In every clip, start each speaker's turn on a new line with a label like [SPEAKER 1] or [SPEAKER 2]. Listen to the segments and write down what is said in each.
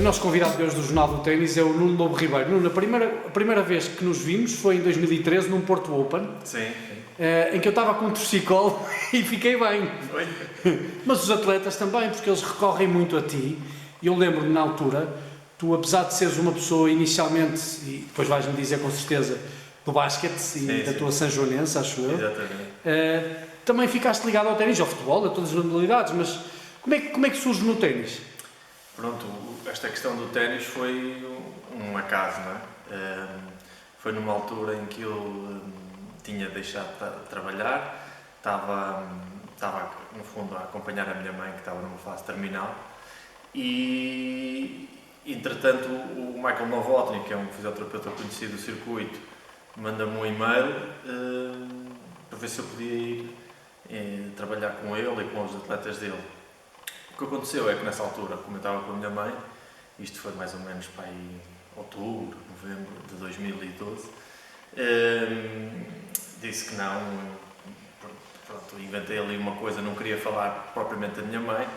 [SPEAKER 1] nosso convidado de hoje do Jornal do Ténis é o Nuno Lobo Ribeiro. Nuno, a primeira vez que nos vimos foi em 2013, num Porto Open, em que eu estava com um torcicolo e fiquei bem.
[SPEAKER 2] Foi.
[SPEAKER 1] Mas os atletas também, porque eles recorrem muito a ti. E eu lembro-me na altura, tu, apesar de seres uma pessoa inicialmente, e depois vais-me dizer com certeza, do basquete e da tua sanjoanense, acho eu.
[SPEAKER 2] Exatamente.
[SPEAKER 1] Também ficaste ligado ao ténis, ao futebol, a todas as modalidades, mas como é que surge no ténis?
[SPEAKER 2] Pronto, esta questão do ténis foi um acaso, não é? Foi numa altura em que eu tinha deixado de trabalhar, estava no fundo a acompanhar a minha mãe que estava numa fase terminal e entretanto o Michael Novotny, que é um fisioterapeuta conhecido do circuito, manda-me um e-mail para ver se eu podia ir trabalhar com ele e com os atletas dele. O que aconteceu é que nessa altura, como eu estava com a minha mãe, isto foi mais ou menos para aí outubro, novembro de 2012, disse que não, pronto, inventei ali uma coisa, não queria falar propriamente da minha mãe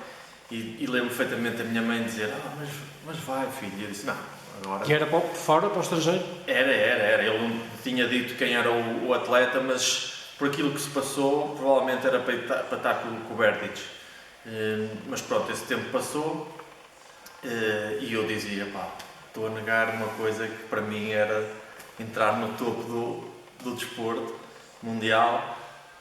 [SPEAKER 2] e lembro perfeitamente a minha mãe dizer, mas vai filho, e eu disse, não, agora...
[SPEAKER 1] Que era fora, para o estrangeiro?
[SPEAKER 2] Era, ele não tinha dito quem era o atleta, mas por aquilo que se passou, provavelmente era para estar com o Berdych. Mas pronto, esse tempo passou e eu dizia, estou a negar uma coisa que para mim era entrar no topo do desporto mundial,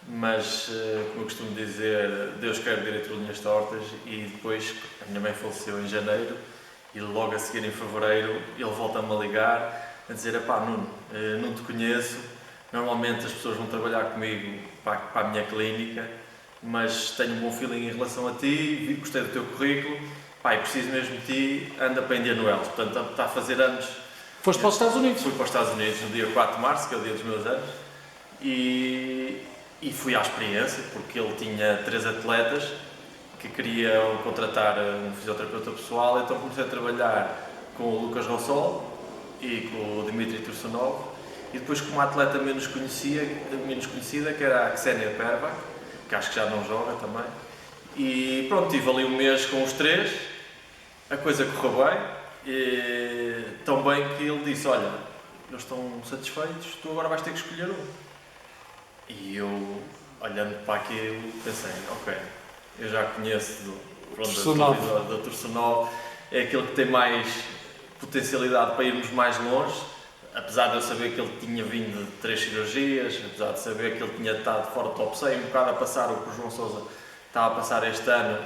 [SPEAKER 2] mas como eu costumo dizer, Deus quer direito por linhas tortas e depois a minha mãe faleceu em janeiro e logo a seguir em fevereiro ele volta-me a ligar a dizer, Nuno, não te conheço, normalmente as pessoas vão trabalhar comigo para a minha clínica, mas tenho um bom feeling em relação a ti, gostei do teu currículo, e preciso mesmo de ti, anda para a Indianowells, portanto está a fazer anos.
[SPEAKER 1] Foste para os Estados Unidos?
[SPEAKER 2] Fui para os Estados Unidos no dia 4 de março, que é o dia dos meus anos, e fui à experiência, porque ele tinha 3 atletas que queriam contratar um fisioterapeuta pessoal, então comecei a trabalhar com o Lucas Rossol e com o Dmitry Tursunov, e depois com uma atleta menos conhecida, que era a Ksenia Pervak, que acho que já não joga também, e pronto, tive ali um mês com os 3, a coisa correu bem, tão bem que ele disse, olha, eles estão satisfeitos, tu agora vais ter que escolher um. E eu, olhando para aquilo, pensei, ok, eu já conheço da Tursunov, é aquele que tem mais potencialidade para irmos mais longe, apesar de eu saber que ele tinha vindo de 3 cirurgias, apesar de saber que ele tinha estado fora do top 100, um bocado a passar o que o João Sousa estava a passar este ano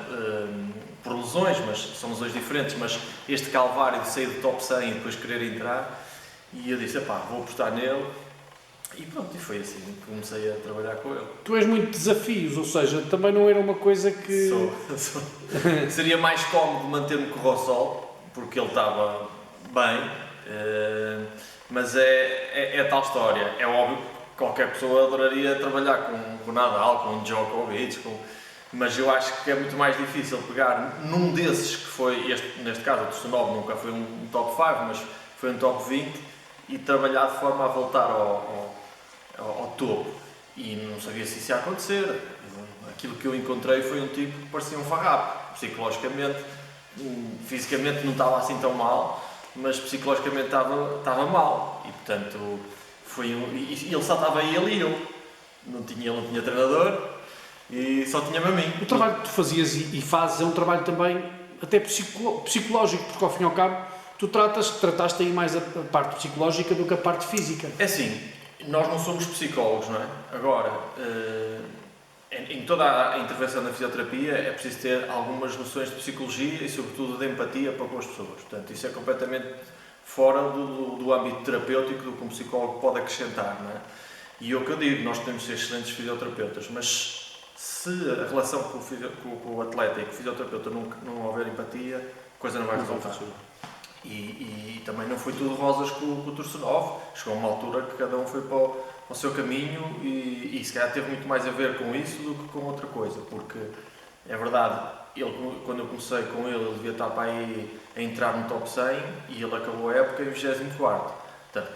[SPEAKER 2] por lesões, mas são lesões diferentes, mas este calvário de sair do top 100 e depois querer entrar, e eu disse, vou apostar nele, e pronto, e foi assim que comecei a trabalhar com ele.
[SPEAKER 1] Tu és muito desafios, ou seja, também não era uma coisa que...
[SPEAKER 2] Sou. Seria mais cómodo manter-me com o Rossol, porque ele estava bem, mas é tal história. É óbvio que qualquer pessoa adoraria trabalhar com Nadal, com Djokovic, mas eu acho que é muito mais difícil pegar num desses que foi, neste caso o Tursunov nunca foi um top 5, mas foi um top 20, e trabalhar de forma a voltar ao topo. E não sabia se isso ia acontecer. Aquilo que eu encontrei foi um tipo que parecia um farrapo, psicologicamente, fisicamente não estava assim tão mal, mas psicologicamente estava mal, e portanto e ele só estava ele e eu, ele não tinha treinador e só tinha-me a mim.
[SPEAKER 1] O trabalho que tu fazias e fazes é um trabalho também até psicológico, porque ao fim e ao cabo tu trataste aí mais a parte psicológica do que a parte física.
[SPEAKER 2] É assim, nós não somos psicólogos, não é? Agora, em toda a intervenção na fisioterapia é preciso ter algumas noções de psicologia e sobretudo de empatia para com as pessoas. Portanto, isso é completamente fora do âmbito terapêutico do que um psicólogo pode acrescentar, não é? E é o que eu digo, nós podemos ser excelentes fisioterapeutas, mas se a relação com o atleta e com o fisioterapeuta não houver empatia, a coisa não vai resultar. E também não foi tudo rosas com o Tursunov, chegou a uma altura que cada um foi para o seu caminho e se calhar teve muito mais a ver com isso do que com outra coisa, porque é verdade, quando eu comecei com ele devia estar para aí a entrar no top 100 e ele acabou a época em 24º. Portanto,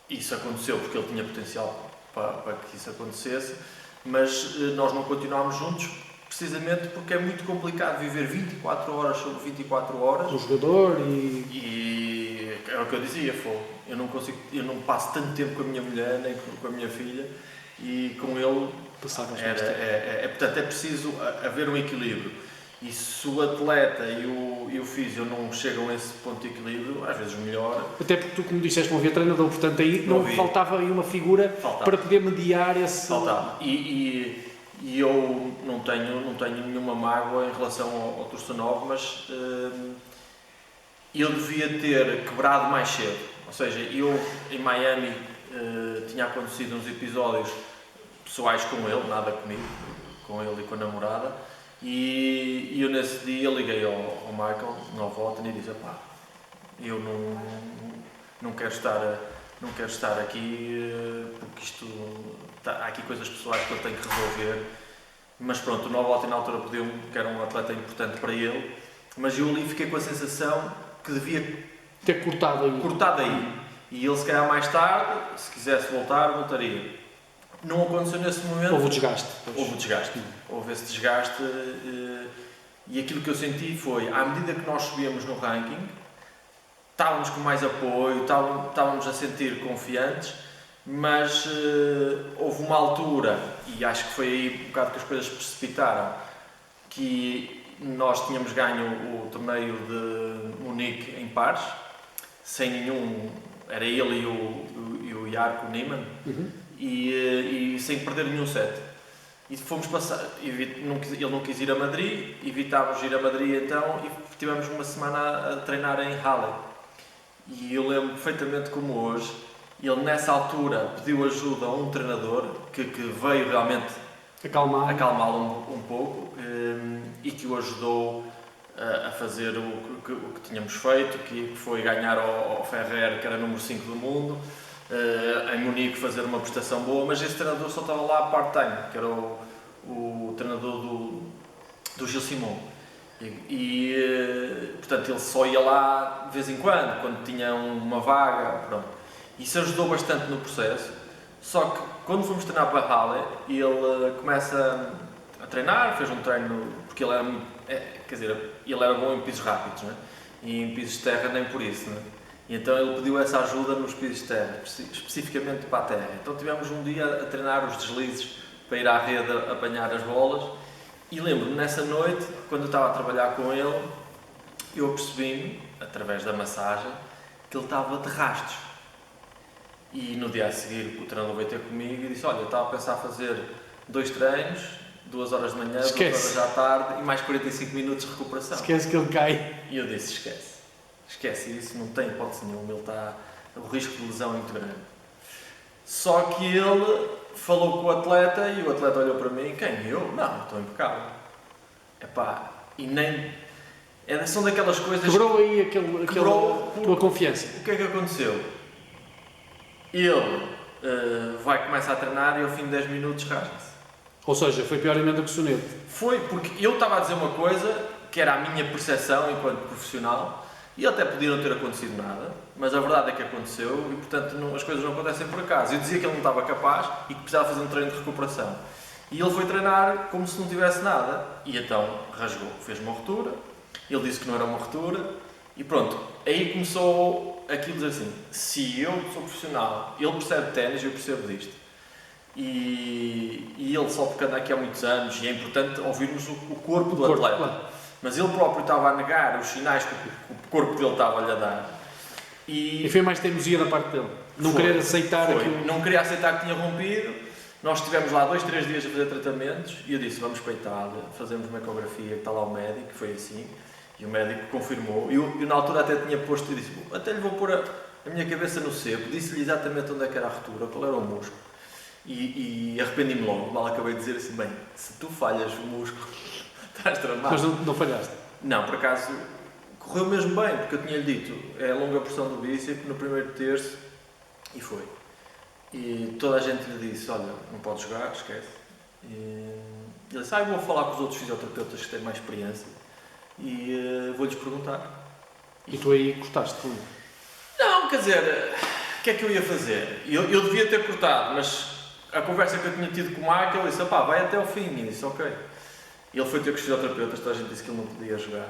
[SPEAKER 2] isso aconteceu porque ele tinha potencial para que isso acontecesse, mas nós não continuámos juntos precisamente porque é muito complicado viver 24 horas sobre 24 horas.
[SPEAKER 1] O jogador
[SPEAKER 2] E é o que eu dizia, eu não passo tanto tempo com a minha mulher, nem com a minha filha, e com ele portanto é preciso haver um equilíbrio. E se o atleta e o físio não chegam a esse ponto de equilíbrio, às vezes melhor.
[SPEAKER 1] Até porque tu, como disseste, não havia treinador, portanto aí não faltava aí uma figura para poder mediar esse...
[SPEAKER 2] Faltava. E eu não tenho nenhuma mágoa em relação ao Tursunov, mas ele devia ter quebrado mais cedo. Ou seja, eu em Miami tinha acontecido uns episódios pessoais com ele, nada comigo, com ele e com a namorada, e eu nesse dia liguei ao Michael, no Voten, e disse: pá, eu não quero estar aqui porque há aqui coisas pessoais que ele tem que resolver. Mas pronto, o Novotin na altura pediu-me, que era um atleta importante para ele, mas eu ali fiquei com a sensação que devia
[SPEAKER 1] ter cortado aí.
[SPEAKER 2] E ele, se calhar mais tarde, se quisesse voltaria. Não aconteceu nesse momento.
[SPEAKER 1] Houve o desgaste.
[SPEAKER 2] Houve esse desgaste, e aquilo que eu senti foi, à medida que nós subíamos no ranking, estávamos com mais apoio, estávamos a sentir confiantes, mas houve uma altura, e acho que foi aí um bocado que as coisas se precipitaram, que nós tínhamos ganho o torneio de Munique em pares, sem nenhum, era ele e o Jarko Niemann, e sem perder nenhum set. E fomos passar, ele não quis ir a Madrid, evitámos ir a Madrid então, e tivemos uma semana a treinar em Halle. E eu lembro perfeitamente como hoje, ele nessa altura pediu ajuda a um treinador que veio realmente acalmá-lo um pouco, e que o ajudou a fazer o que tínhamos feito, que foi ganhar ao Ferrer, que era número 5 do mundo, em Munique fazer uma prestação boa, mas esse treinador só estava lá part-time, que era o treinador do Gil Simon. Portanto, ele só ia lá de vez em quando tinha uma vaga, pronto. Isso ajudou bastante no processo, só que quando fomos treinar para a Halle, ele começa a treinar, fez um treino, porque ele era bom em pisos rápidos, né? E em pisos de terra nem por isso, né? E então ele pediu essa ajuda nos pisos de terra, especificamente para a terra. Então tivemos um dia a treinar os deslizes para ir à rede apanhar as bolas, e lembro-me nessa noite, quando eu estava a trabalhar com ele, eu percebi-me, através da massagem, que ele estava de rastros. E no dia a seguir o treinador veio ter comigo e disse: olha, eu estava a pensar fazer 2 treinos, 2 horas de manhã, 2 horas à tarde e mais 45 minutos de recuperação.
[SPEAKER 1] Esquece que ele cai.
[SPEAKER 2] E eu disse: esquece isso, não tem hipótese nenhuma, o risco de lesão é muito grande. Só que ele falou com o atleta e o atleta olhou para mim: quem? Eu? Não, estou impecável. E nem... são daquelas coisas...
[SPEAKER 1] Quebrou aí a tua confiança.
[SPEAKER 2] O que é que aconteceu? Ele começa a treinar e ao fim de 10 minutos rasga-se.
[SPEAKER 1] Ou seja, foi pior emenda que o soneto.
[SPEAKER 2] Foi, porque eu estava a dizer uma coisa que era a minha percepção enquanto profissional, e até podia não ter acontecido nada, mas a verdade é que aconteceu e, portanto, as coisas não acontecem por acaso. Eu dizia que ele não estava capaz e que precisava fazer um treino de recuperação. E ele foi treinar como se não tivesse nada, e então rasgou, fez uma ruptura, ele disse que não era uma ruptura, e pronto. Aí começou aquilo de dizer assim: se eu sou profissional, ele percebe ténis, eu percebo disto. E ele, só porque anda aqui há muitos anos, e é importante ouvirmos o corpo do atleta. Claro. Mas ele próprio estava a negar os sinais que o corpo dele estava-lhe a dar.
[SPEAKER 1] E foi mais teimosia da parte dele. Não querer aceitar aquilo.
[SPEAKER 2] Não queria aceitar que tinha rompido. Nós estivemos lá 2, 3 dias a fazer tratamentos e eu disse: vamos para a Itália, fazemos uma ecografia, que está lá o médico, foi assim. E o médico confirmou. Eu na altura até tinha posto e disse: até lhe vou pôr a minha cabeça no cepo. Disse-lhe exatamente onde é que era a ruptura, qual era o músculo. E arrependi-me logo. Mal acabei de dizer assim: bem, se tu falhas o músculo, estás tramado.
[SPEAKER 1] Mas não falhaste?
[SPEAKER 2] Não, por acaso correu mesmo bem, porque eu tinha-lhe dito: é a longa pressão do bíceps no primeiro terço, e foi. E toda a gente lhe disse: olha, não podes jogar, esquece. E ele disse: eu vou falar com os outros fisioterapeutas que têm mais experiência e vou-lhes perguntar.
[SPEAKER 1] E tu aí cortaste tudo?
[SPEAKER 2] Não, quer dizer, o que é que eu ia fazer? Eu devia ter cortado, mas a conversa que eu tinha tido com o Michael, ele disse: vai até ao fim, e disse: ok. E ele foi ter com os fisioterapeutas, toda a gente disse que ele não podia jogar.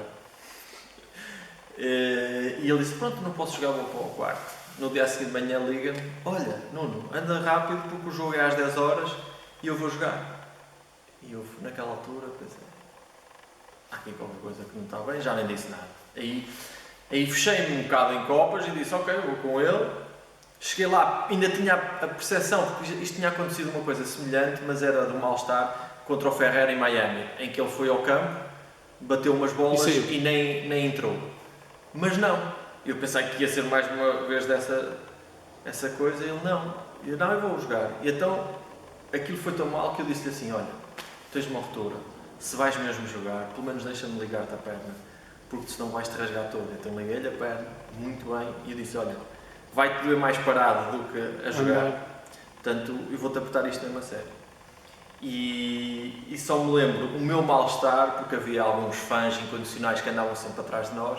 [SPEAKER 2] E ele disse, pronto, não posso jogar, vou para o quarto. No dia seguinte de manhã liga-me, olha, Nuno, anda rápido porque o jogo é às 10 horas e eu vou jogar. E eu, naquela altura, pensei, há aqui qualquer coisa que não está bem, já nem disse nada. Aí fechei-me um bocado em copas e disse, ok, vou com ele. Cheguei lá, ainda tinha a percepção, porque isto tinha acontecido uma coisa semelhante, mas era de um mal-estar contra o Ferreira em Miami, em que ele foi ao campo, bateu umas bolas e nem entrou. Mas não, eu pensei que ia ser mais uma vez essa coisa, e ele não, eu vou jogar. E então, aquilo foi tão mal que eu disse-lhe assim, olha, tens uma ruptura, se vais mesmo jogar, pelo menos deixa-me ligar-te a perna, porque senão vais-te rasgar toda. Então liguei-lhe a perna, muito bem, e eu disse, olha, vai-te doer mais parado do que a jogar, portanto, eu vou-te apertar isto mesmo a sério. E só me lembro o meu mal-estar, porque havia alguns fãs incondicionais que andavam sempre atrás de nós,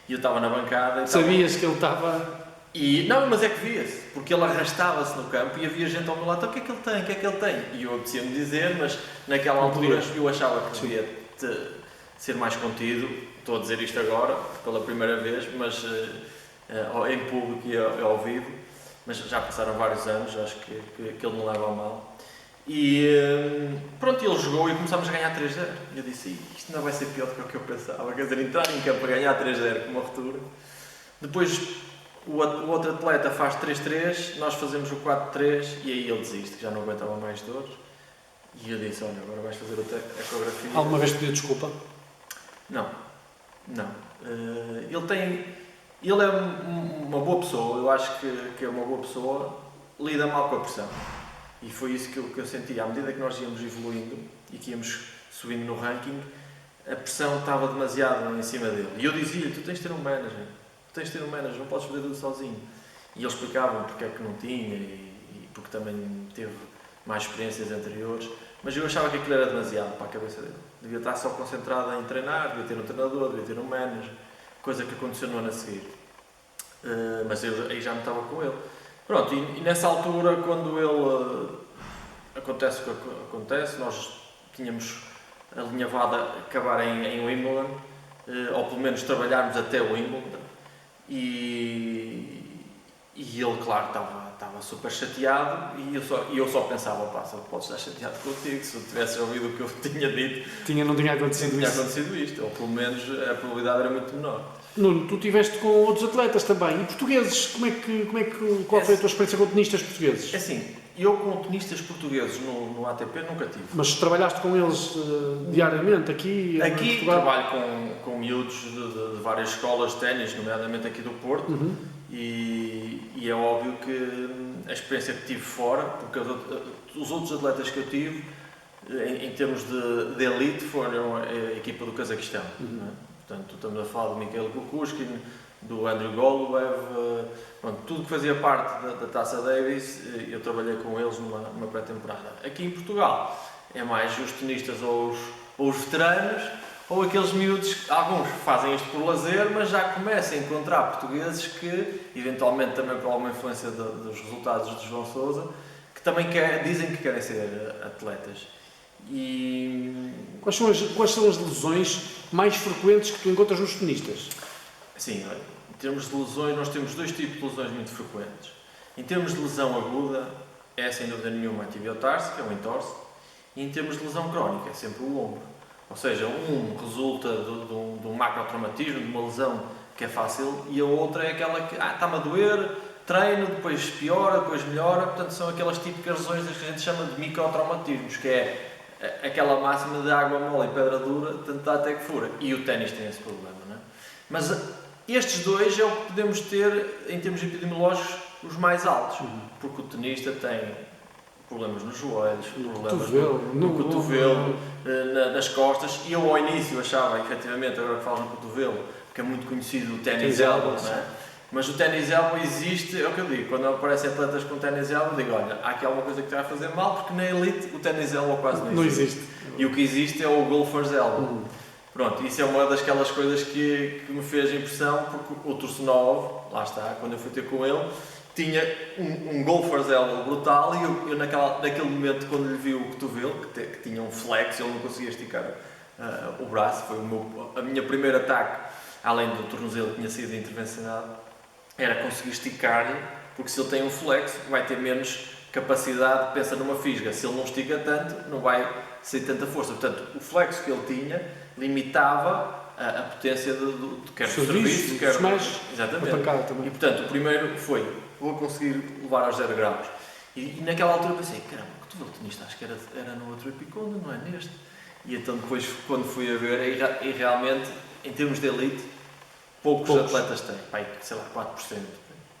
[SPEAKER 2] e eu estava na bancada...
[SPEAKER 1] Sabias que ele estava...
[SPEAKER 2] Não, mas é que via-se, porque ele arrastava-se no campo e havia gente ao meu lado, então o que é que ele tem, o que é que ele tem? E eu apetecia-me dizer, mas naquela altura eu achava que devia ser mais contido. Estou a dizer isto agora, pela primeira vez, mas em público e ao vivo, mas já passaram vários anos, acho que ele não leva a mal. E pronto, ele jogou e começámos a ganhar 3-0. E eu disse, isto não vai ser pior do que o que eu pensava, quer dizer, entrar em campo a ganhar 3-0 com uma ruptura. Depois o outro atleta faz 3-3, nós fazemos o 4-3 e aí ele desiste, que já não aguentava mais dores. E eu disse, olha, agora vais fazer outra ecografia.
[SPEAKER 1] Alguma vez pediu desculpa?
[SPEAKER 2] Não. Ele é uma boa pessoa, eu acho que é uma boa pessoa, lida mal com a pressão. E foi isso que eu senti. À medida que nós íamos evoluindo e que íamos subindo no ranking, a pressão estava demasiado em cima dele. E eu dizia-lhe, tu tens de ter um manager, não podes fazer tudo sozinho. E ele explicava porque é que não tinha e porque também teve mais experiências anteriores, mas eu achava que aquilo era demasiado para a cabeça dele. Devia estar só concentrado em treinar, devia ter um treinador, devia ter um manager, coisa que aconteceu no ano a seguir. Mas eu aí já não estava com ele. Pronto, e nessa altura, quando ele acontece o que acontece, nós tínhamos alinhavado a acabar em Wimbledon, ou pelo menos trabalharmos até o Wimbledon, e ele, claro, estava super chateado, e eu só pensava, pá, só podes estar chateado contigo, se eu tivesse ouvido o que eu tinha dito,
[SPEAKER 1] não tinha acontecido
[SPEAKER 2] isto, ou pelo menos a probabilidade era muito menor.
[SPEAKER 1] Nuno, tu estiveste com outros atletas também, e portugueses, qual foi a tua experiência com tenistas portugueses?
[SPEAKER 2] É assim, eu com tenistas portugueses no ATP nunca tive.
[SPEAKER 1] Mas trabalhaste com eles diariamente aqui em Portugal?
[SPEAKER 2] Trabalho com miúdos de várias escolas de ténis, nomeadamente aqui do Porto, e é óbvio que a experiência que tive fora, porque os outros atletas que eu tive, em termos de elite, foram a equipa do Cazaquistão. Não é? Portanto, estamos a falar do Mikhail Kukushkin, do Andrew Golubev, tudo que fazia parte da Taça Davis, eu trabalhei com eles numa pré-temporada. Aqui em Portugal é mais os tenistas ou os veteranos, ou aqueles miúdos, alguns fazem isto por lazer, mas já começam a encontrar portugueses que, eventualmente também por alguma influência dos resultados de João Sousa, que também dizem que querem ser atletas. E
[SPEAKER 1] quais são as lesões mais frequentes que tu encontras nos tenistas?
[SPEAKER 2] Sim, em termos de lesões, nós temos dois tipos de lesões muito frequentes. Em termos de lesão aguda, é sem dúvida nenhuma a tibiotarse, que é um entorse, e em termos de lesão crónica, é sempre o ombro. Ou seja, resulta de um macrotraumatismo, de uma lesão que é fácil, e a outra é aquela que está-me a doer, treino, depois piora, depois melhora. Portanto, são aquelas típicas lesões que a gente chama de microtraumatismos, que é aquela máxima de água mole e pedra dura, tanto dá até que fura. E o ténis tem esse problema, não é? Mas estes dois é o que podemos ter, em termos epidemiológicos, os mais altos. Porque o tenista tem problemas nos joelhos, problemas no cotovelo, nas costas. E eu ao início achava, efetivamente, agora que falas no cotovelo, que é muito conhecido o ténis elbow, não é? Mas o ténis elbow existe, é o que eu digo, quando aparecem atletas com ténis elbow, eu digo, olha, há aqui alguma coisa que está a fazer mal, porque na elite o ténis elbow quase não existe. E o que existe é o golfer's elbow. Pronto, isso é uma daquelas coisas que me fez impressão, porque o Tursunov, lá está, quando eu fui ter com ele, tinha um golfer's elbow brutal, e eu naquele momento, quando lhe vi o cotovelo, que tinha um flex, ele não conseguia esticar o braço, foi a minha primeiro ataque, além do tornozelo que tinha sido intervencionado, era conseguir esticar-lhe, porque se ele tem um flexo, vai ter menos capacidade, pensa numa fisga, se ele não estica tanto, não vai sair tanta força. Portanto, o flexo que ele tinha limitava a potência de quer do serviço, quer
[SPEAKER 1] mais
[SPEAKER 2] exatamente.
[SPEAKER 1] Também.
[SPEAKER 2] E portanto, o primeiro foi, vou conseguir levar aos 0 graus. E naquela altura pensei, caramba, que tu tenista, acho que era no outro epiconda, não é neste. E então depois, quando fui a ver, e realmente, em termos de elite, poucos atletas têm, pai, sei lá, 4%,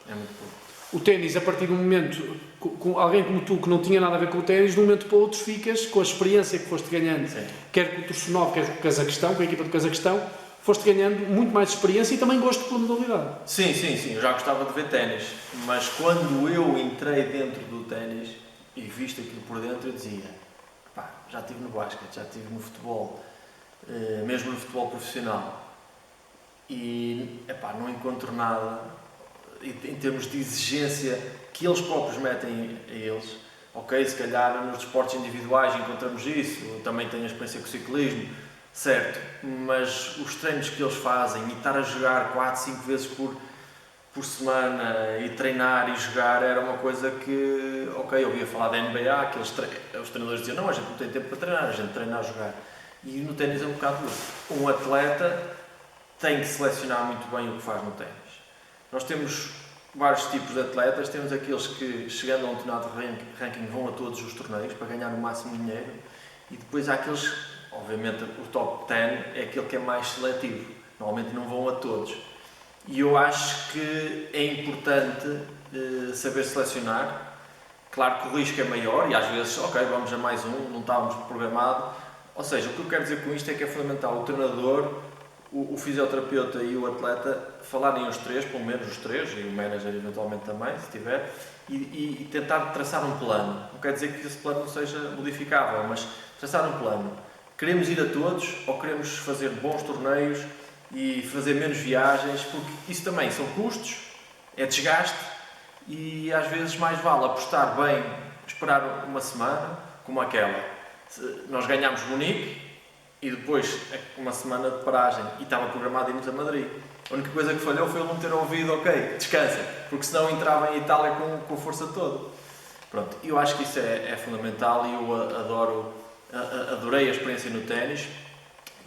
[SPEAKER 2] é muito pouco.
[SPEAKER 1] O ténis, a partir do momento, com alguém como tu, que não tinha nada a ver com o ténis, de um momento para o outro ficas, com a experiência que foste ganhando,
[SPEAKER 2] sim,
[SPEAKER 1] quer com o Tursunov, quer com o Cazaquistão, com a equipa do Cazaquistão, foste ganhando muito mais experiência e também gosto pela modalidade.
[SPEAKER 2] Sim, eu já gostava de ver ténis, mas quando eu entrei dentro do ténis e viste aquilo por dentro, eu dizia, pá, já estive no basquete, já estive no futebol, mesmo no futebol profissional, e epá, não encontro nada em termos de exigência que eles próprios metem a eles. Ok, se calhar nos desportos individuais encontramos isso, eu também tenho a experiência com o ciclismo, certo, mas os treinos que eles fazem e estar a jogar 4, 5 vezes por semana e treinar e jogar era uma coisa que, ok, eu ouvia falar da NBA, que os treinadores diziam, não, a gente não tem tempo para treinar, a gente treina a jogar. E no ténis é um bocado isso. Um atleta tem que selecionar muito bem o que faz no ténis. Nós temos vários tipos de atletas, temos aqueles que, chegando a um determinado ranking, vão a todos os torneios para ganhar o máximo dinheiro, e depois há aqueles, obviamente o top 10 é aquele que é mais seletivo, normalmente não vão a todos. E eu acho que é importante saber selecionar, claro que o risco é maior e às vezes, ok, vamos a mais um, não estávamos programado, ou seja, o que eu quero dizer com isto é que é fundamental o treinador, o fisioterapeuta e o atleta falarem os três, pelo menos os três, e o manager eventualmente também, se tiver, e tentar traçar um plano. Não quer dizer que esse plano não seja modificável, mas traçar um plano. Queremos ir a todos ou queremos fazer bons torneios e fazer menos viagens, porque isso também são custos, é desgaste e às vezes mais vale apostar bem, esperar uma semana, como aquela. Nós ganhámos Munique, e depois uma semana de paragem e estava programado irmos a Madrid. A única coisa que falhou foi ele não ter ouvido, ok, descansa, porque senão entrava em Itália com a força toda. Pronto, eu acho que isso é fundamental e eu adorei a experiência no ténis.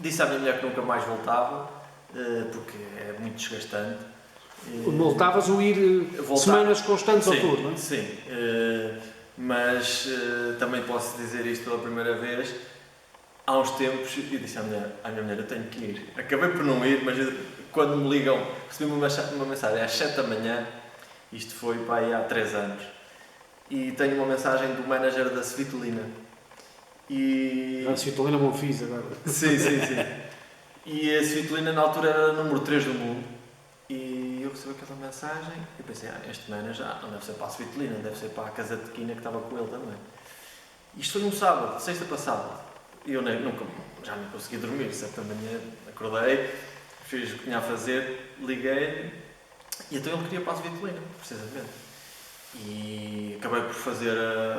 [SPEAKER 2] Disse à minha mulher que nunca mais voltava, porque é muito desgastante.
[SPEAKER 1] Voltavas a ir semanas constantes ao tour, não é?
[SPEAKER 2] Sim, mas também posso dizer isto pela primeira vez. Há uns tempos, eu disse à minha mulher, eu tenho que ir. Acabei por não ir, mas quando me ligam, recebi uma mensagem às 7 da manhã, isto foi para aí há 3 anos, e tenho uma mensagem do manager da Svitolina.
[SPEAKER 1] A Svitolina Monfils agora.
[SPEAKER 2] Sim. E a Svitolina na altura era número 3 do mundo. E eu recebi aquela mensagem e pensei, este manager não deve ser para a Svitolina, deve ser para a Kazatkina que estava com ele também. Isto foi um sábado, de sexta para sábado. E eu já não consegui dormir, 7 da manhã acordei, fiz o que tinha a fazer, liguei e então ele queria para a Svitolina, precisamente. E acabei por fazer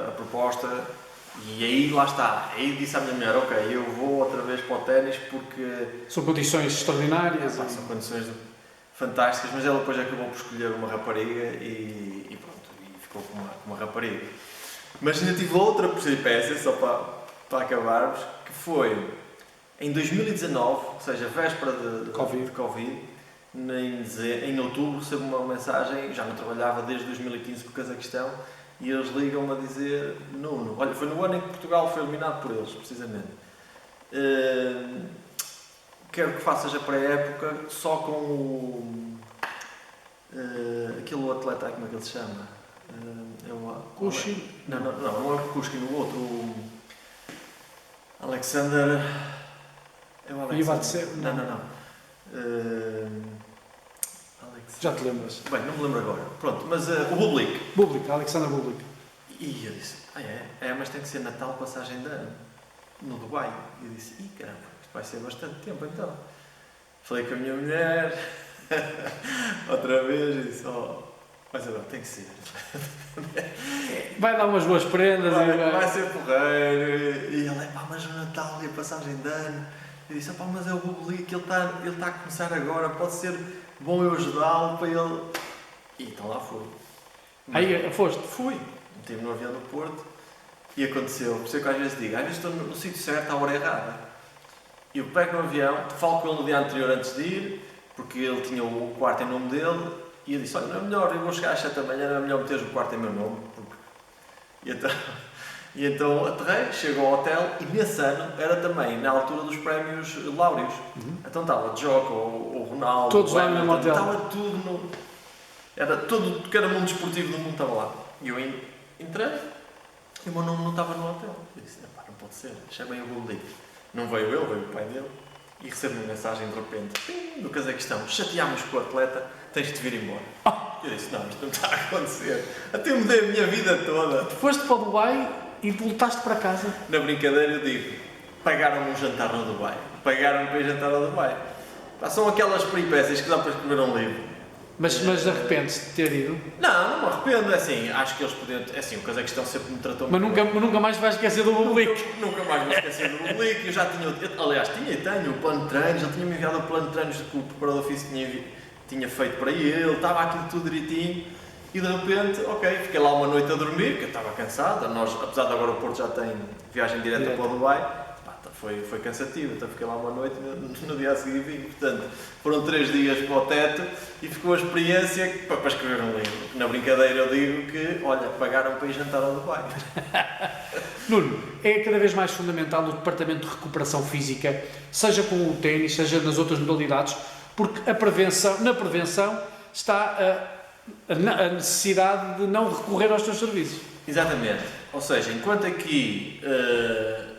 [SPEAKER 2] a proposta e aí lá está, aí disse à minha mulher, ok, eu vou outra vez para o ténis porque...
[SPEAKER 1] São condições extraordinárias.
[SPEAKER 2] São condições fantásticas, mas ela depois acabou por escolher uma rapariga e pronto, e ficou com uma rapariga. Mas ainda tive outra peripécia, só para acabarmos, que foi em 2019, ou seja, véspera de Covid, em outubro recebo uma mensagem, já não trabalhava desde 2015 com o Cazaquistão, e eles ligam-me a dizer, Nuno, olha, foi no ano em que Portugal foi eliminado por eles, precisamente. Quero que faças a pré-época só com aquele atleta, como é que ele se chama?
[SPEAKER 1] Kushkin?
[SPEAKER 2] Não é o Kushkin, o outro, o Alexander... É o Alexander. Não.
[SPEAKER 1] Já te lembras?
[SPEAKER 2] Bem, não me lembro agora. Pronto, mas o Bublik.
[SPEAKER 1] Alexander Bublik.
[SPEAKER 2] E eu disse, mas tem que ser Natal, passagem de ano, no Dubai. E eu disse, caramba, isto vai ser bastante tempo então. Falei com a minha mulher, outra vez, e disse, mas agora tem que ser.
[SPEAKER 1] Vai dar umas boas prendas.
[SPEAKER 2] Vai ser porreiro. E ele, mas o Natal e a passagem de ano. Eu disse, mas é o Bublique, ele está a começar agora, pode ser bom eu ajudá-lo para ele... E então lá fui.
[SPEAKER 1] Aí foste?
[SPEAKER 2] Fui. Estive no avião do Porto e aconteceu. Por isso é que às vezes digo, às vezes estou no sítio certo à hora errada. E eu pego no avião, falo com ele no dia anterior antes de ir, porque ele tinha o quarto em nome dele, e eu disse, olha, não é melhor, eu vou chegar às 7 da manhã, não é melhor meteres o quarto em meu nome. E então aterrei, chego ao hotel, e nesse ano era também na altura dos prémios Laureus. Então estava o Joco, o Ronaldo,
[SPEAKER 1] todos lá no mesmo hotel.
[SPEAKER 2] Estava tudo no... Era todo, que era mundo desportivo do mundo estava lá. E eu entrei, e o meu nome não estava no hotel. Eu disse, não pode ser, chamei o Bublique. Não veio ele, veio o pai dele. E recebo uma mensagem de repente, do Cazaquistão, chateámos com o atleta, tens de te vir embora. Eu disse, não, isto não está a acontecer. Até eu mudei a minha vida toda.
[SPEAKER 1] Foste para o Dubai e voltaste para casa.
[SPEAKER 2] Na brincadeira eu digo, pagaram-me um jantar no Dubai. Pagaram-me para ir jantar no Dubai. São aquelas peripécias que dá para escrever um livro.
[SPEAKER 1] Mas arrependes de ter ido?
[SPEAKER 2] Não me arrependo, é assim, acho que eles podiam... É assim, o Cazaquistão sempre me tratou
[SPEAKER 1] mas
[SPEAKER 2] muito
[SPEAKER 1] nunca, nunca mais vais esquecer do Bublique.
[SPEAKER 2] Nunca mais me esqueci do Bublique, eu já tinha... Aliás, tinha e tenho o plano de treinos, ele tinha-me enviado o plano de treinos que o preparador físico tinha feito para ele, estava aquilo tudo direitinho, e de repente, ok, fiquei lá uma noite a dormir, porque eu estava cansado, apesar de agora o Porto já tem viagem direta para o Dubai, foi cansativo, então fiquei lá uma noite no dia a seguir vim. Portanto, foram 3 dias para o teto e ficou a experiência para escrever um livro. Na brincadeira eu digo que, olha, pagaram para ir jantar ao Dubai.
[SPEAKER 1] Nuno, é cada vez mais fundamental o departamento de recuperação física, seja com o ténis, seja nas outras modalidades, porque na prevenção está a necessidade de não recorrer aos teus serviços.
[SPEAKER 2] Exatamente. Ou seja, enquanto aqui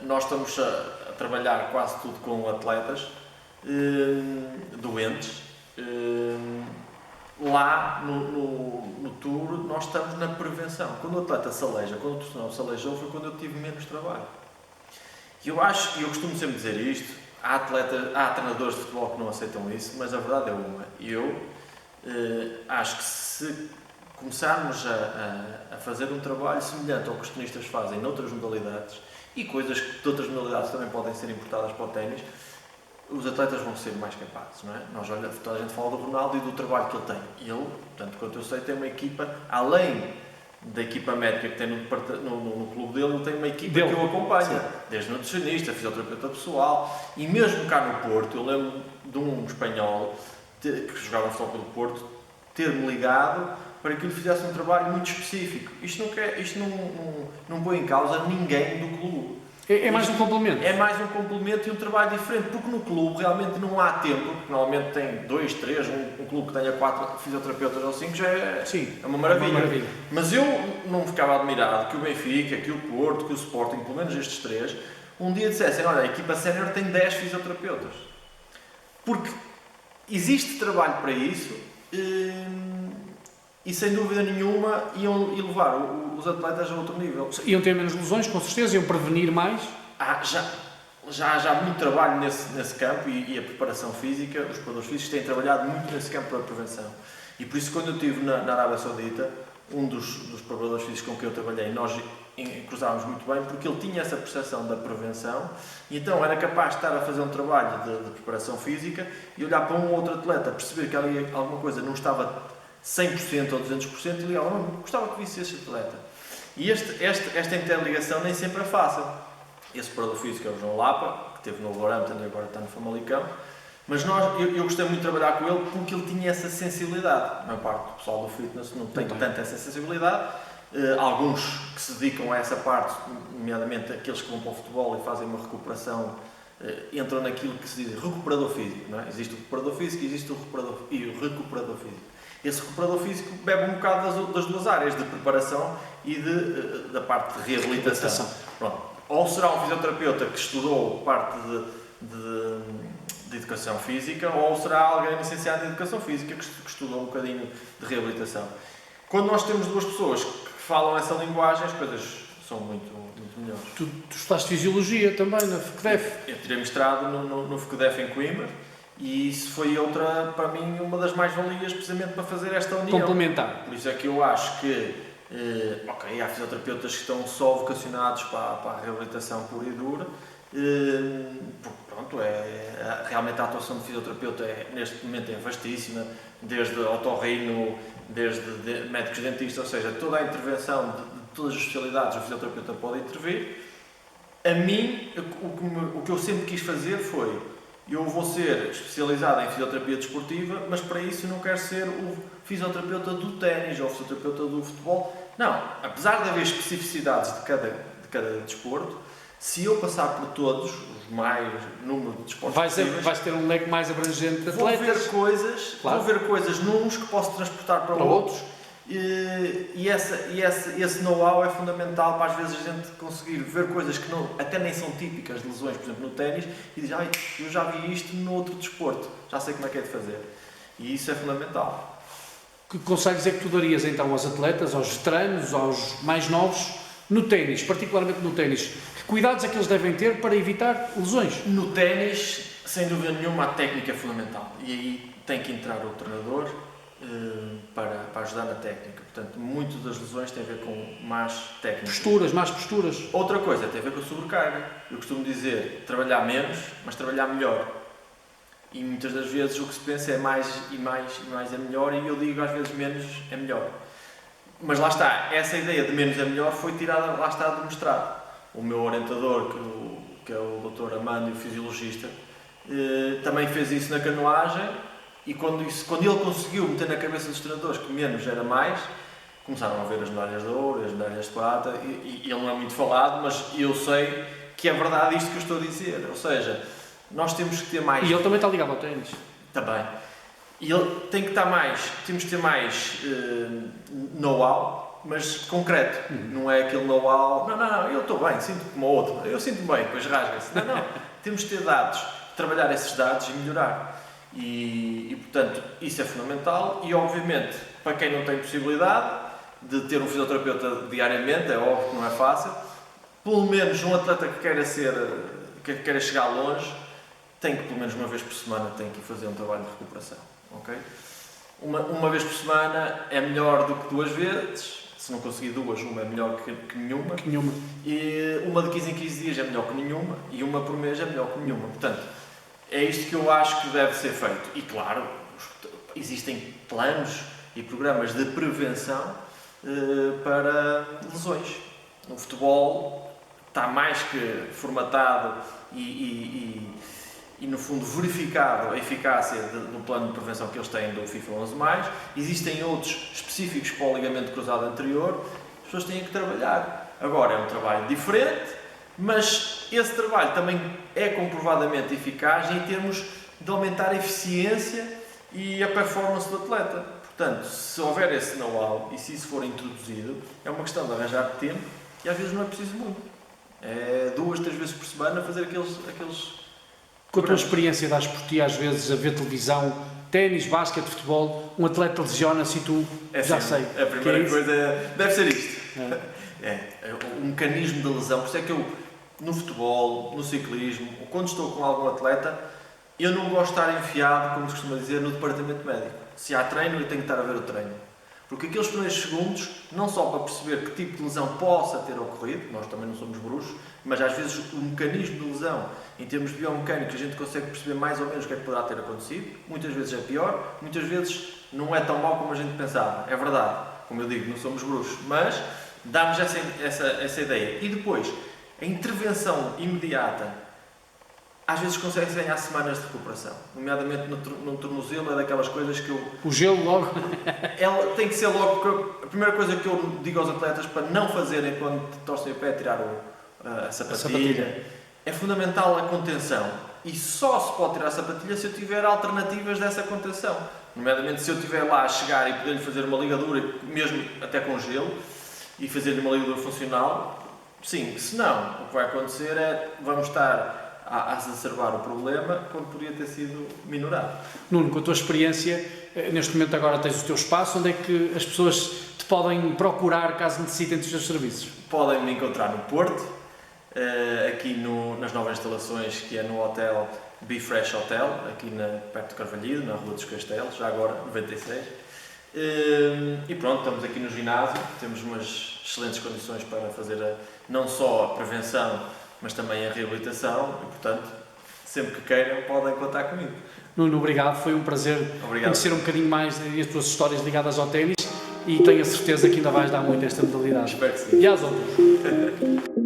[SPEAKER 2] nós estamos a trabalhar quase tudo com atletas doentes, lá no Tour nós estamos na prevenção. Quando o atleta se aleija, quando o profissional se aleijou, foi quando eu tive menos trabalho. E eu costumo sempre dizer isto, há treinadores de futebol que não aceitam isso, mas a verdade é uma. Eu acho que se começarmos a fazer um trabalho semelhante ao que os tenistas fazem noutras modalidades, e coisas que de outras modalidades também podem ser importadas para o ténis, os atletas vão ser mais capazes, não é? Toda a gente fala do Ronaldo e do trabalho que ele tem. Ele, tanto quanto eu sei, tem uma equipa, além da equipa médica que tem no clube dele, ele tem uma equipa que o acompanha, sim, desde nutricionista, fisioterapeuta pessoal, e mesmo cá no Porto, eu lembro de um espanhol que jogava no Futebol do Porto ter-me ligado para que lhe fizesse um trabalho muito específico. Isto não põe em causa ninguém do clube.
[SPEAKER 1] É mais um complemento. É
[SPEAKER 2] mais um complemento e um trabalho diferente, porque no clube realmente não há tempo, porque normalmente tem 2, 3, um clube que tenha 4 fisioterapeutas ou 5 já é,
[SPEAKER 1] sim,
[SPEAKER 2] é uma maravilha. Mas eu não ficava admirado que o Benfica, que o Porto, que o Sporting, pelo menos estes 3, um dia dissessem, olha, a equipa sénior tem 10 fisioterapeutas. Porque existe trabalho para isso, e sem dúvida nenhuma iam levar os atletas a outro nível.
[SPEAKER 1] Iam ter menos lesões, com certeza, iam prevenir mais.
[SPEAKER 2] Já há muito trabalho nesse campo e a preparação física, os preparadores físicos têm trabalhado muito nesse campo para a prevenção. E por isso, quando eu estive na Arábia Saudita, um dos preparadores físicos com quem eu trabalhei, nós cruzávamos muito bem, porque ele tinha essa percepção da prevenção, e então era capaz de estar a fazer um trabalho de preparação física e olhar para um ou outro atleta, perceber que ali alguma coisa não estava 100% ou 200% e ligar, gostava que visse este atleta. E esta interligação nem sempre é fácil. Esse preparador físico é o João Lapa, que esteve no Wolverhampton e agora está no Famalicão, mas eu gostei muito de trabalhar com ele porque ele tinha essa sensibilidade. A maior parte do pessoal do fitness não tem tanta essa sensibilidade. Alguns que se dedicam a essa parte, nomeadamente aqueles que vão para o futebol e fazem uma recuperação, entram naquilo que se diz recuperador físico. Não é? Existe o recuperador físico e existe o recuperador físico. Esse recuperador físico bebe um bocado das duas áreas, de preparação e da parte de reabilitação. Pronto. Ou será um fisioterapeuta que estudou parte de educação física, ou será alguém licenciado em educação física que estudou um bocadinho de reabilitação. Quando nós temos duas pessoas que falam essa linguagem, as coisas são muito melhores.
[SPEAKER 1] Tu estudaste Fisiologia também na FECDEF?
[SPEAKER 2] Eu tirei mestrado no FECDEF em Coimbra. E isso foi para mim, uma das mais-valias precisamente para fazer esta união.
[SPEAKER 1] Complementar.
[SPEAKER 2] Por isso é que eu acho que, há fisioterapeutas que estão só vocacionados para a reabilitação pura e dura, porque pronto, realmente a atuação de fisioterapeuta neste momento é vastíssima, desde otorrino, desde médicos dentistas, ou seja, toda a intervenção de todas as especialidades o fisioterapeuta pode intervir. A mim, o que eu sempre quis fazer foi, eu vou ser especializado em fisioterapia desportiva, mas para isso eu não quero ser o fisioterapeuta do ténis ou o fisioterapeuta do futebol. Não, apesar de haver especificidades de cada desporto, se eu passar por todos, os mais número de desportos possíveis,
[SPEAKER 1] vais ter um leque mais abrangente de atletas.
[SPEAKER 2] Vou ver coisas nuns que posso transportar para outros. E esse know-how é fundamental para às vezes a gente conseguir ver coisas que até nem são típicas de lesões, por exemplo no ténis, e dizer, eu já vi isto no outro desporto, já sei como é que é de fazer. E isso é fundamental.
[SPEAKER 1] Que consegues dizer que tu darias então aos atletas, aos veteranos, aos mais novos, no ténis, particularmente no ténis? Que cuidados é que eles devem ter para evitar lesões?
[SPEAKER 2] No ténis, sem dúvida nenhuma, a técnica é fundamental. E aí tem que entrar o treinador para ajudar na técnica. Portanto, muitas das lesões têm a ver com más técnicas.
[SPEAKER 1] Más posturas.
[SPEAKER 2] Outra coisa tem a ver com a sobrecarga. Eu costumo dizer, trabalhar menos, mas trabalhar melhor. E muitas das vezes o que se pensa é mais e mais e mais é melhor, e eu digo às vezes menos é melhor. Mas lá está, essa ideia de menos é melhor foi tirada, lá está, do mestrado. O meu orientador, que é o Dr. Amândio, fisiologista, também fez isso na canoagem. E quando ele conseguiu meter na cabeça dos treinadores que menos era mais, começaram a ver as medalhas de ouro, as medalhas de prata, e ele não é muito falado, mas eu sei que é verdade isto que eu estou a dizer. Ou seja, nós temos que ter mais...
[SPEAKER 1] E ele também está ligado ao ténis.
[SPEAKER 2] Também. E ele tem que estar mais... Temos que ter mais know-how, mas concreto. Não é aquele know-how... Não, eu estou bem, sinto como o outro. Eu sinto-me bem, depois rasga-se. Não. Temos que ter dados, trabalhar esses dados e melhorar. E, portanto, isso é fundamental e, obviamente, para quem não tem possibilidade de ter um fisioterapeuta diariamente, é óbvio que não é fácil, pelo menos um atleta que queira chegar longe, tem que, pelo menos uma vez por semana, tem que fazer um trabalho de recuperação, ok? Uma vez por semana é melhor do que 2 vezes, se não conseguir 2, uma é melhor que nenhuma. E uma de 15 em 15 dias é melhor que nenhuma, e uma por mês é melhor que nenhuma. Portanto, é isto que eu acho que deve ser feito. E claro, existem planos e programas de prevenção para lesões. O futebol está mais que formatado e no fundo verificado a eficácia do plano de prevenção que eles têm do FIFA 11+. Existem outros específicos para o ligamento cruzado anterior. As pessoas têm que trabalhar. Agora é um trabalho diferente, mas esse trabalho também é comprovadamente eficaz em termos de aumentar a eficiência e a performance do atleta. Portanto, se houver esse know-how e se isso for introduzido, é uma questão de arranjar tempo e às vezes não é preciso muito. É 2, 3 vezes por semana fazer aqueles...
[SPEAKER 1] Com a tua experiência, dás por ti às vezes a ver televisão, ténis, basquete, futebol, um atleta lesiona-se e tu já sei.
[SPEAKER 2] A primeira coisa deve ser isto. O mecanismo da lesão. Por isso é que eu, no futebol, no ciclismo, quando estou com algum atleta, eu não gosto de estar enfiado, como se costuma dizer, no departamento médico. Se há treino, eu tenho que estar a ver o treino. Porque aqueles primeiros segundos, não só para perceber que tipo de lesão possa ter ocorrido, nós também não somos bruxos, mas às vezes o mecanismo de lesão, em termos biomecânicos, a gente consegue perceber mais ou menos o que é que poderá ter acontecido. Muitas vezes é pior, muitas vezes não é tão mau como a gente pensava. É verdade, como eu digo, não somos bruxos, mas dá-nos essa ideia. E depois, a intervenção imediata, às vezes consegue ganhar semanas de recuperação, nomeadamente no tornozelo, é daquelas coisas que eu...
[SPEAKER 1] O gelo logo?
[SPEAKER 2] Ela tem que ser logo, porque a primeira coisa que eu digo aos atletas para não fazerem quando torcem o pé é tirar a sapatilha. É fundamental a contenção, e só se pode tirar a sapatilha se eu tiver alternativas dessa contenção, nomeadamente se eu estiver lá a chegar e poder-lhe fazer uma ligadura, mesmo até com gelo, e fazer-lhe uma ligadura funcional. Sim, se não, o que vai acontecer é vamos estar a exacerbar o problema quando podia ter sido minorado.
[SPEAKER 1] Nuno, com a tua experiência, neste momento agora tens o teu espaço, onde é que as pessoas te podem procurar caso necessitem dos teus serviços?
[SPEAKER 2] Podem me encontrar no Porto, aqui nas novas instalações, que é no hotel Be Fresh Hotel, aqui perto de Carvalho, na Rua dos Castelos, já agora 96. E pronto, estamos aqui no ginásio, temos umas excelentes condições para fazer não só a prevenção, mas também a reabilitação, e portanto sempre que queiram, podem contar comigo.
[SPEAKER 1] Nuno, obrigado, foi um prazer conhecer um bocadinho mais das tuas histórias ligadas ao ténis e tenho a certeza que ainda vais dar muito a esta modalidade.
[SPEAKER 2] Espero que sim.
[SPEAKER 1] E às outras.